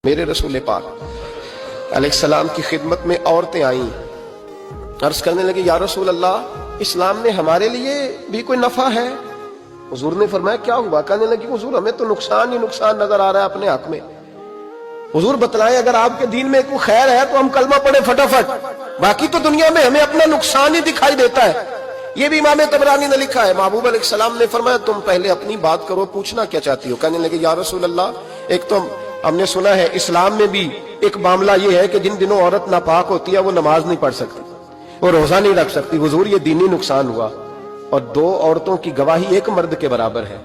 میرے رسول پاک علیہ السلام کی خدمت میں عورتیں آئیں، عرض کرنے لگے یا رسول اللہ اسلام میں ہمارے لیے بھی کوئی نفع ہے؟ حضور نے فرمایا کیا ہوا؟ کہنے لگی حضور ہمیں تو نقصان ہی نقصان نظر آ رہا ہے اپنے حق میں۔ حضور بتلائیں اگر آپ کے دین میں کوئی خیر ہے تو ہم کلمہ پڑھیں فٹافٹ، باقی تو دنیا میں ہمیں اپنا نقصان ہی دکھائی دیتا ہے۔ یہ بھی امام طبرانی نے لکھا ہے۔ محبوب علیہ السلام نے فرمایا تم پہلے اپنی بات کرو، پوچھنا کیا چاہتی ہو؟ کہنے لگے یا رسول اللہ ایک تو ہم نے سنا ہے اسلام میں بھی ایک معاملہ یہ ہے کہ جن دنوں عورت ناپاک ہوتی ہے وہ نماز نہیں پڑھ سکتی، وہ روزہ نہیں رکھ سکتی۔ حضور یہ دینی نقصان ہوا، اور دو عورتوں کی گواہی ایک مرد کے برابر ہے۔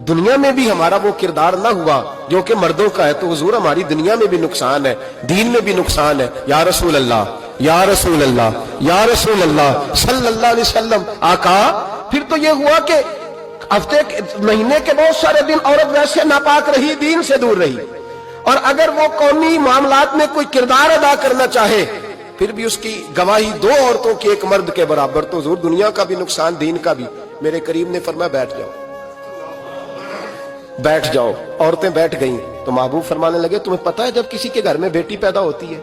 دنیا میں بھی ہمارا وہ کردار نہ ہوا جو کہ مردوں کا ہے، تو حضور ہماری دنیا میں بھی نقصان ہے، دین میں بھی نقصان ہے۔ یا رسول اللہ یا رسول اللہ یا رسول اللہ صلی اللہ علیہ وسلم۔ آقا پھر تو یہ ہوا کہ ہفتے مہینے کے بہت سارے دن عورت ویسے ناپاک رہی، دین سے دور رہی، اور اگر وہ قومی معاملات میں کوئی کردار ادا کرنا چاہے پھر بھی اس کی گواہی دو عورتوں کی ایک مرد کے برابر، تو حضور دنیا کا بھی نقصان دین کا بھی۔ میرے کریم نے فرمایا بیٹھ جاؤ بیٹھ جاؤ۔ عورتیں بیٹھ گئیں تو محبوب فرمانے لگے تمہیں پتہ ہے جب کسی کے گھر میں بیٹی پیدا ہوتی ہے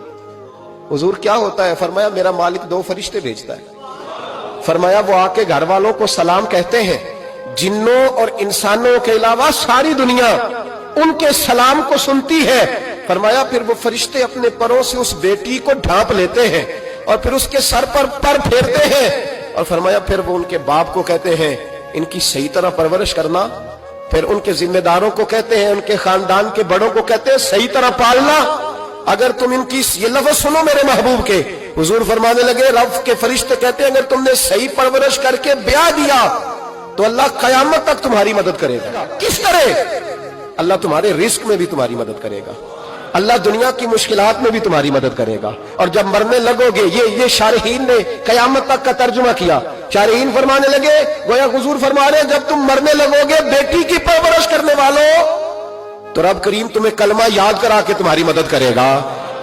حضور کیا ہوتا ہے؟ فرمایا میرا مالک دو فرشتے بھیجتا ہے۔ فرمایا وہ آ کے گھر والوں کو سلام کہتے ہیں، جنوں اور انسانوں کے علاوہ ساری دنیا ان کے سلام کو سنتی ہے۔ فرمایا پھر وہ فرشتے اپنے پروں سے اس بیٹی کو ڈھانپ لیتے ہیں اور پھر اس کے سر پر پر پھیرتے ہیں، اور فرمایا پھر وہ ان کے باپ کو کہتے ہیں ان کی صحیح طرح پرورش کرنا، پھر ان کے ذمہ داروں کو کہتے ہیں، ان کے خاندان کے بڑوں کو کہتے ہیں صحیح طرح پالنا۔ اگر تم ان کی یہ لفظ سنو میرے محبوب کے، حضور فرمانے لگے رب کے فرشتے کہتے ہیں اگر تم نے صحیح پرورش کر کے بیاہ دیا تو اللہ قیامت تک تمہاری مدد کرے گا۔ کس طرح؟ اللہ تمہارے رزق میں بھی تمہاری مدد کرے گا، اللہ دنیا کی مشکلات میں بھی تمہاری مدد کرے گا، اور جب مرنے لگو گے یہ شارحین نے قیامت تک کا ترجمہ کیا۔ شارحین فرمانے لگے گویا حضور فرما رہے ہیں جب تم مرنے لگو گے بیٹی کی پرورش کرنے والوں تو رب کریم تمہیں کلمہ یاد کرا کے تمہاری مدد کرے گا،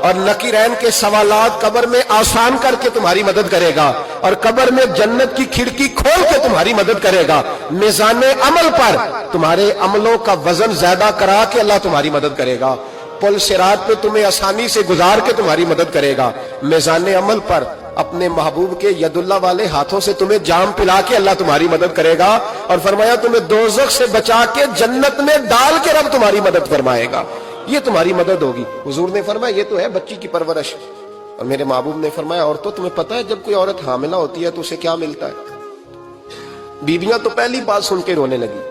اور نکیرین کے سوالات قبر میں آسان کر کے تمہاری مدد کرے گا، اور قبر میں جنت کی کھڑکی کھول کے تمہاری مدد کرے گا۔ میزان عمل پر تمہارے عملوں کا وزن زیادہ کرا کے اللہ تمہاری مدد کرے گا۔ پل صراط پہ تمہیں آسانی سے گزار کے تمہاری مدد کرے گا۔ میزان عمل پر اپنے محبوب کے ید اللہ والے ہاتھوں سے تمہیں جام پلا کے اللہ تمہاری مدد کرے گا، اور فرمایا تمہیں دوزخ سے بچا کے جنت میں ڈال کے رب تمہاری مدد فرمائے گا۔ یہ تمہاری مدد ہوگی۔ حضور نے فرمایا یہ تو ہے بچی کی پرورش، اور میرے محبوب نے فرمایا عورتوں تمہیں پتہ ہے جب کوئی عورت حاملہ ہوتی ہے تو اسے کیا ملتا ہے؟ بیویاں تو پہلی بات سن کے رونے لگی،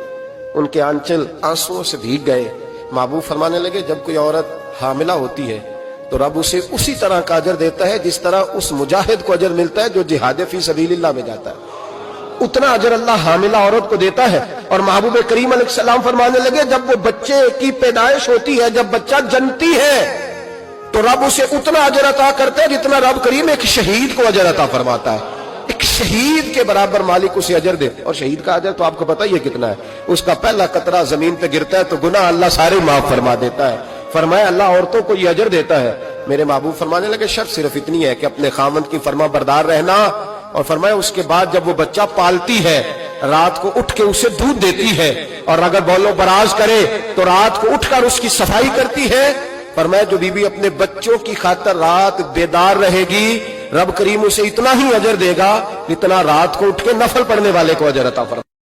ان کے آنچل آنسوؤں سے بھیگ گئے۔ محبوب فرمانے لگے جب کوئی عورت حاملہ ہوتی ہے تو رب اسے اسی طرح کا اجر دیتا ہے جس طرح اس مجاہد کو اجر ملتا ہے جو جہاد فی سبیل اللہ میں جاتا ہے، اتنا اجر اللہ حاملہ عورت کو دیتا ہے۔ اور محبوب کریم علیہ السلام فرمانے لگے جب وہ بچے کی پیدائش ہوتی ہے، جب بچہ جنتی ہے تو رب اسے اتنا اجر عطا کرتا ہے جتنا رب کریم ایک شہید کو اجر عطا فرماتا ہے۔ ایک شہید کے برابر مالک اسے اجر دے، اور شہید کا اجر تو آپ کو پتہ ہی ہے کتنا ہے، اس کا پہلا قطرہ زمین پہ گرتا ہے تو گناہ اللہ سارے معاف فرما دیتا ہے۔ فرمایا اللہ عورتوں کو یہ اجر دیتا ہے۔ میرے محبوب فرمانے لگے شرط صرف اتنی ہے کہ اپنے خاوند کی فرما بردار رہنا، اور فرمایا اس کے بعد جب وہ بچہ پالتی ہے رات کو اٹھ کے اسے دودھ دیتی ہے، اور اگر بولو براز کرے تو رات کو اٹھ کر اس کی صفائی کرتی ہے۔ فرمایا جو بیوی اپنے بچوں کی خاطر رات بیدار رہے گی رب کریم اسے اتنا ہی اجر دے گا جتنا رات کو اٹھ کے نفل پڑھنے والے کو اجر عطا فرمائے۔